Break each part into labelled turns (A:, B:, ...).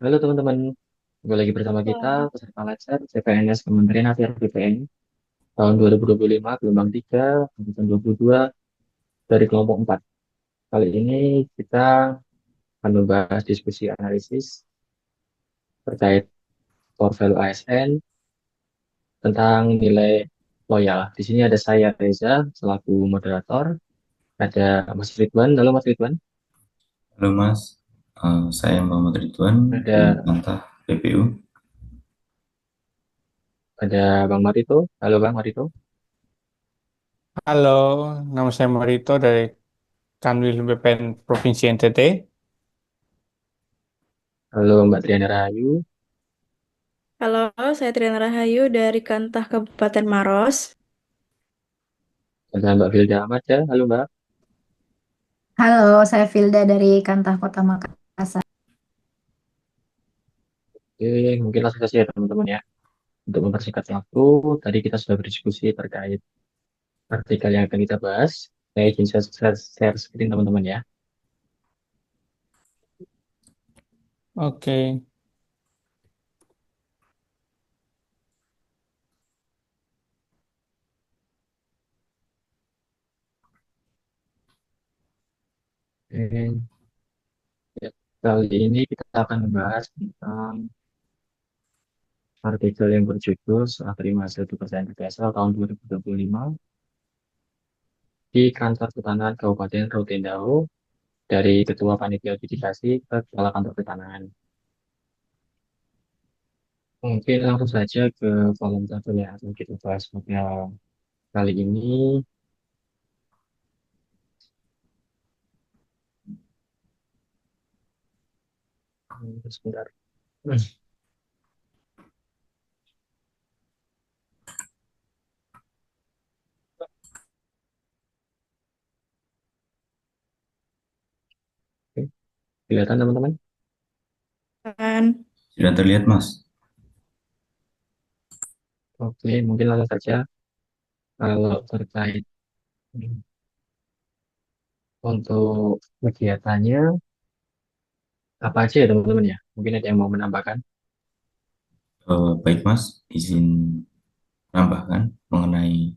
A: Halo teman-teman, kembali lagi bersama kita,
B: Halo.
A: peserta Lecture CPNS Kementerian Affairs BPN tahun 2025, gelombang 3, angkatan 22, dari kelompok 4. Kali ini kita akan membahas diskusi analisis terkait core value ASN tentang nilai loyal. Di sini ada saya, Reza, selaku moderator, ada Mas Ridwan. Halo Mas Ridwan.
B: Halo Mas, saya Muhammad Ridwan dari
A: Ada
B: Kantah PPU.
A: ada Bang Marito. Halo Bang Marito.
C: Halo, nama saya Marito dari Kanwil BPN Provinsi NTT.
A: Halo Mbak Triana Rahayu.
D: Halo, saya Triana Rahayu dari Kantah Kabupaten Maros.
A: Ada Mbak Vilda Ahmad ya. Halo Mbak.
E: Halo, saya Filda dari Kantah Kota Makassar.
A: Oke, mungkin langsung saja ya teman-teman ya. Untuk mempersingkat waktu, tadi kita sudah berdiskusi terkait artikel yang akan kita bahas. Saya izin share screen teman-teman ya.
C: Oke,
A: Oke, ya. Kali ini kita akan membahas tentang artikel yang berjudul Serah Terima Hasil Tugas PTSL tahun 2025 di Kantor Pertanahan Kabupaten Rotendao dari Ketua Panitia Dedikasi ke Kepala Kantor Pertanahan. Mungkin langsung saja ke kolom satu yang akan kita bahas pada kali ini. Sebentar. Oke, kelihatan teman-teman?
D: Kan,
B: Sudah terlihat Mas?
A: Oke, mungkin langsung saja kalau terkait untuk kegiatannya apa aja ya teman-teman ya? Mungkin ada yang mau menambahkan.
B: Baik Mas, izin menambahkan mengenai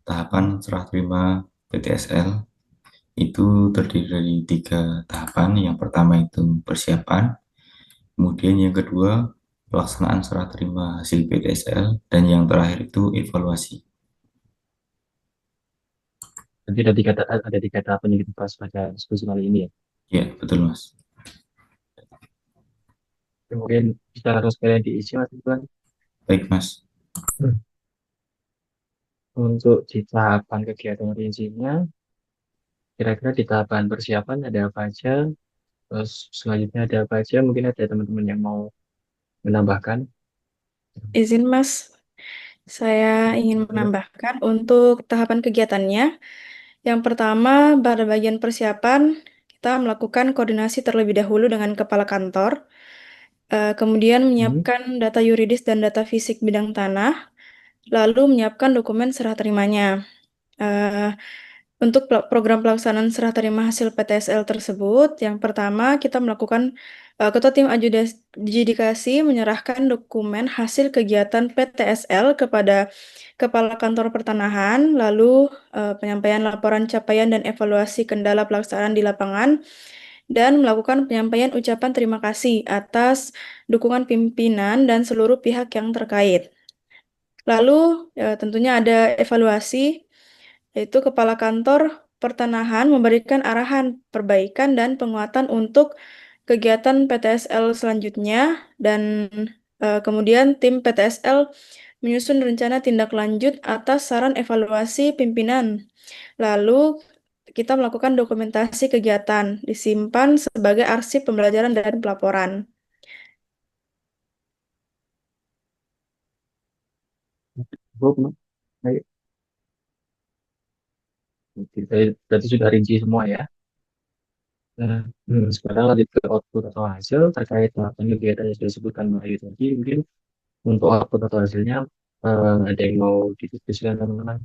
B: tahapan serah terima PTSL itu terdiri dari 3 tahapan. Yang pertama itu persiapan, kemudian yang kedua pelaksanaan serah terima hasil PTSL, dan yang terakhir itu evaluasi.
A: Nanti ada tiga tahap yang kita bahas pada diskusi kali ini ya.
B: Ya, betul Mas.
A: Oke, mungkin bisa langsung sekalian diisi Mas Ridwan.
B: Baik Mas.
A: Untuk di tahapan kegiatan rincinya, kira-kira di tahapan persiapan ada apa aja? Terus selanjutnya ada apa aja? Mungkin ada teman-teman yang mau menambahkan.
D: izin Mas, saya ingin
A: Ya.
D: menambahkan untuk tahapan kegiatannya. Yang pertama, pada bagian persiapan, kita melakukan koordinasi terlebih dahulu dengan kepala kantor, kemudian
A: Hmm.
D: menyiapkan data yuridis dan data fisik bidang tanah, lalu menyiapkan dokumen serah terimanya. Eh, Untuk program pelaksanaan serah terima hasil PTSL tersebut, yang pertama kita melakukan Ketua Tim Adjudikasi menyerahkan dokumen hasil kegiatan PTSL kepada Kepala Kantor Pertanahan, lalu penyampaian laporan capaian dan evaluasi kendala pelaksanaan di lapangan, dan melakukan penyampaian ucapan terima kasih atas dukungan pimpinan dan seluruh pihak yang terkait. Lalu tentunya ada evaluasi yaitu Kepala Kantor Pertanahan memberikan arahan perbaikan dan penguatan untuk kegiatan PTSL selanjutnya dan kemudian tim PTSL menyusun rencana tindak lanjut atas saran evaluasi pimpinan. Lalu kita melakukan dokumentasi kegiatan, disimpan sebagai arsip pembelajaran dan pelaporan.
A: Cukup, Mas. Berarti sudah rinci semua ya. Nah, sekarang lanjut ke output atau hasil terkait tahapan kegiatan yang sudah disebutkan Mbak Ayu tadi. Mungkin untuk output atau hasilnya ada yang mau didiskusikan teman-teman.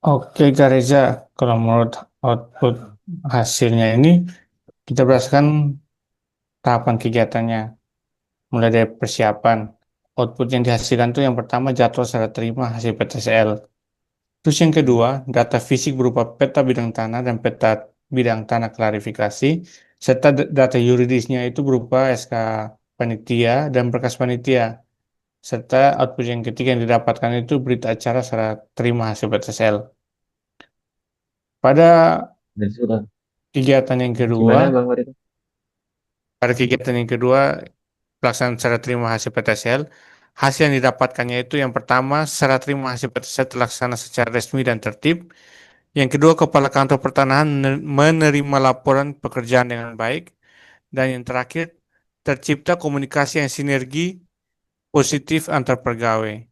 C: oke Kak Reza, kalau menurut output hasilnya ini kita berdasarkan tahapan kegiatannya. Mulai dari persiapan. Output yang dihasilkan itu yang pertama jadwal serah terima hasil PTSL. Terus yang kedua, data fisik berupa peta bidang tanah dan peta bidang tanah klarifikasi, serta data yuridisnya itu berupa SK panitia dan berkas panitia. Serta output yang ketiga yang didapatkan itu berita acara serah terima hasil PTSL. Pada
A: Dan sudah.
C: kegiatan yang kedua,
A: Gimana Bang Marito?
C: pada kegiatan yang kedua, pelaksanaan serah terima hasil PTSL, hasil yang didapatkannya itu yang pertama, serah terima hasil PTSL terlaksana secara resmi dan tertib. Yang kedua, Kepala Kantor Pertanahan menerima laporan pekerjaan dengan baik. Dan yang terakhir, tercipta komunikasi yang sinergi positif antar pegawai.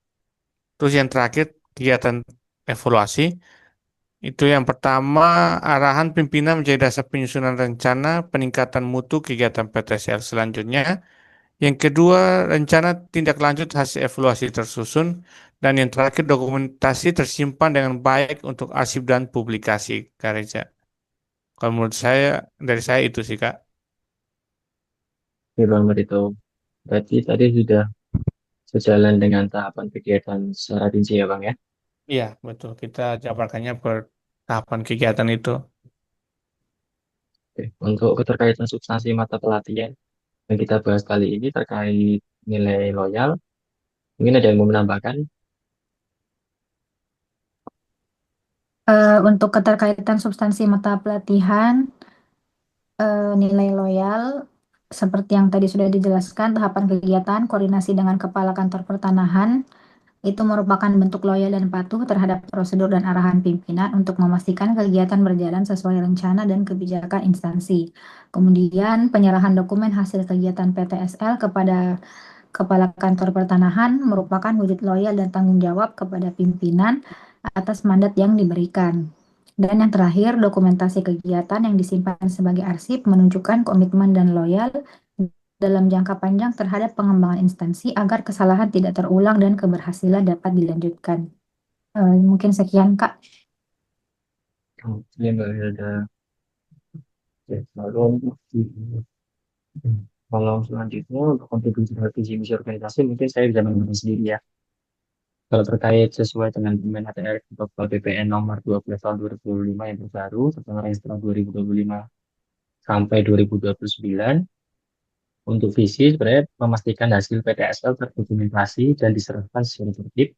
C: Terus yang terakhir, kegiatan evaluasi. Itu yang pertama, arahan pimpinan menjadi dasar penyusunan rencana peningkatan mutu kegiatan PTSL selanjutnya. Yang kedua, rencana tindak lanjut hasil evaluasi tersusun. Dan yang terakhir, dokumentasi tersimpan dengan baik untuk arsip dan publikasi, Kak Reza. Kalau menurut saya, dari saya itu sih, Kak.
A: Oke Bang Marito. Berarti tadi sudah sejalan dengan tahapan kegiatan secara rinci ya Bang ya.
C: Iya, betul. Kita jabarkannya per tahapan kegiatan itu.
A: Oke. Untuk keterkaitan substansi mata pelatihan yang kita bahas kali ini terkait nilai loyal, mungkin ada yang mau menambahkan?
E: Untuk keterkaitan substansi mata pelatihan, nilai loyal, seperti yang tadi sudah dijelaskan, tahapan kegiatan, koordinasi dengan Kepala Kantor Pertanahan, itu merupakan bentuk loyal dan patuh terhadap prosedur dan arahan pimpinan untuk memastikan kegiatan berjalan sesuai rencana dan kebijakan instansi. Kemudian, penyerahan dokumen hasil kegiatan PTSL kepada Kepala Kantor Pertanahan merupakan wujud loyal dan tanggung jawab kepada pimpinan atas mandat yang diberikan. Dan yang terakhir, dokumentasi kegiatan yang disimpan sebagai arsip menunjukkan komitmen dan loyal dalam jangka panjang terhadap pengembangan instansi agar kesalahan tidak terulang dan keberhasilan dapat dilanjutkan. Mungkin sekian, Kak.
A: Oke, Mbak Hilda. Oke, lalu kalau selanjutnya untuk kontribusi dari visi misi organisasi mungkin saya bisa membahas sendiri ya. Kalau terkait sesuai dengan Permen ATR Bapak BPN nomor 12 tahun 2005 yang terbaru setelah setelah 2025 sampai 2029 untuk visi sebenarnya memastikan hasil PTSL terdokumentasi dan diserahkan secara tertib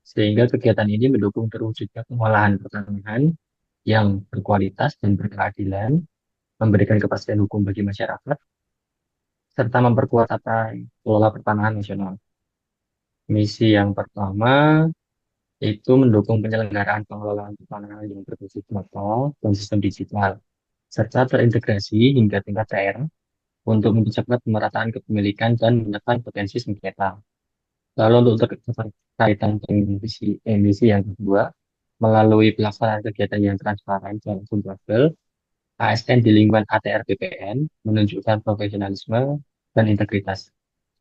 A: sehingga kegiatan ini mendukung terwujudnya pengolahan pertanahan yang berkualitas dan berkeadilan, memberikan kepastian hukum bagi masyarakat, serta memperkuat tata kelola pertanahan nasional. Misi yang pertama itu mendukung penyelenggaraan pengelolaan pertanahan yang berbasis data dan sistem digital, serta terintegrasi hingga tingkat daerah untuk mempercepat pemerataan kepemilikan dan menekan potensi sengketa. Lalu untuk terkaitan dengan misi yang kedua, melalui pelaksanaan kegiatan yang transparan dan akuntabel, ASN di lingkungan ATR BPN menunjukkan profesionalisme dan integritas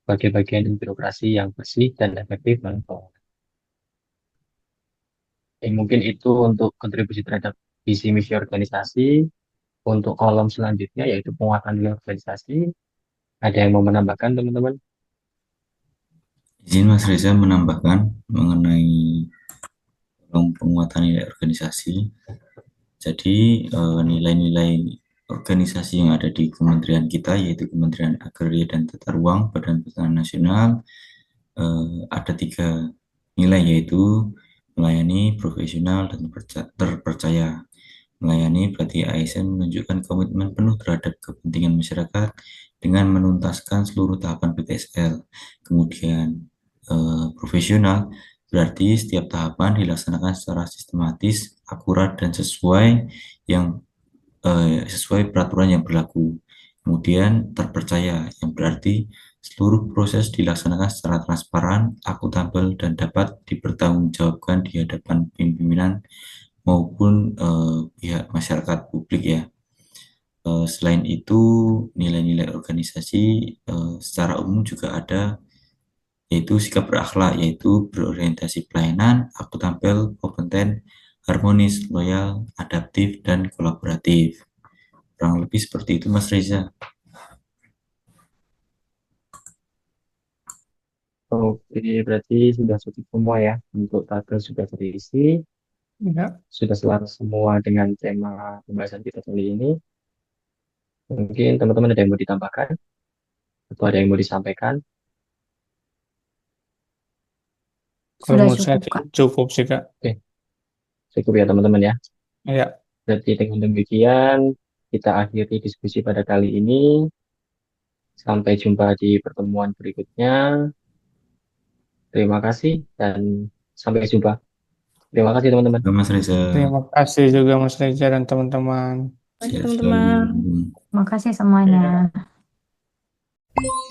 A: sebagai bagian dari birokrasi yang bersih dan efektif dan keuangan. Mungkin itu untuk kontribusi terhadap visi misi organisasi. Untuk kolom selanjutnya yaitu penguatan nilai organisasi. Ada yang mau menambahkan teman-teman?
B: Izin Mas Reza menambahkan mengenai penguatan nilai organisasi. Jadi nilai-nilai organisasi yang ada di kementerian kita yaitu Kementerian Agraria dan Tata Ruang, Badan Pertanahan Nasional, ada 3 nilai yaitu melayani, profesional, dan terpercaya. Melayani berarti ASN menunjukkan komitmen penuh terhadap kepentingan masyarakat dengan menuntaskan seluruh tahapan PTSL. Kemudian profesional berarti setiap tahapan dilaksanakan secara sistematis, akurat, dan sesuai peraturan yang berlaku. Kemudian terpercaya yang berarti seluruh proses dilaksanakan secara transparan, akuntabel, dan dapat dipertanggungjawabkan di hadapan pimpinan maupun pihak masyarakat publik ya. Selain itu, nilai-nilai organisasi secara umum juga ada, yaitu sikap berakhlak, yaitu berorientasi pelayanan, akuntabel, kompeten, harmonis, loyal, adaptif, dan kolaboratif. Kurang lebih seperti itu, Mas Reza.
A: Oke, berarti sudah cukup semua ya untuk tabel sudah terisi,
C: Ya.
A: sudah selaras semua dengan tema pembahasan kita kali ini. Mungkin teman-teman ada yang mau ditambahkan atau ada yang mau disampaikan?
C: Kalau
E: Sudah
C: menurut saya
E: cukup, Kak.
C: cukup sih, Kak.
A: Oke, cukup ya teman-teman ya.
C: Ya,
A: Berarti dengan demikian kita akhiri diskusi pada kali ini. Sampai jumpa di pertemuan berikutnya. Terima kasih dan sampai jumpa. Terima kasih teman-teman.
B: Mas Reza,
C: terima kasih juga Mas Reza dan teman-teman.
D: Terima kasih
B: sehat
D: teman-teman.
B: selalu.
E: Terima kasih semuanya.
C: Ya.